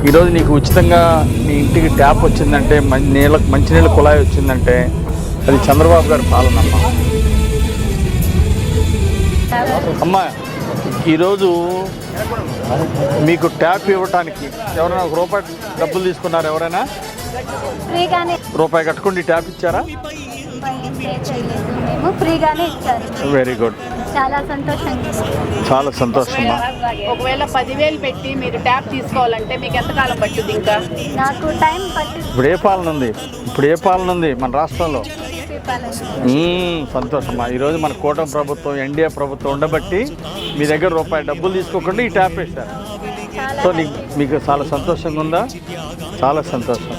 ఈరోజు నీకు ఉచితంగా నీ ఇంటికి ట్యాప్ వచ్చిందంటే, మంచినీళ్ళ కుళాయి వచ్చిందంటే అది చంద్రబాబు గారి పాలన అమ్మా. ఈరోజు మీకు ట్యాప్ ఇవ్వటానికి ఎవరైనా ₹1 డబ్బులు తీసుకున్నారు? ఎవరైనా రూపాయి కట్టుకుండి ట్యాప్ ఇచ్చారా? మేము ఫ్రీగానే ఇచ్చారు. వెరీ గుడ్, చాలా సంతోషంగా. చాలా సంతోషం. ఒకవేళ 10,000 పెట్టి మీరు ట్యాప్ తీసుకోవాలంటే మీకు ఎంతకాలం పట్టుద్ది? ఇంకా నాకు టైం పట్టింది. ఇప్పుడు ఏ పాలన ఉంది మన రాష్ట్రంలో? సంతోషమా. ఈరోజు మన కూటమి ప్రభుత్వం, ఎన్డీఏ ప్రభుత్వం ఉండబట్టి మీ దగ్గర ₹1 డబ్బులు తీసుకోకుండా ఈ ట్యాప్ వేశారు. సో మీకు చాలా సంతోషంగా ఉందా? చాలా సంతోషం.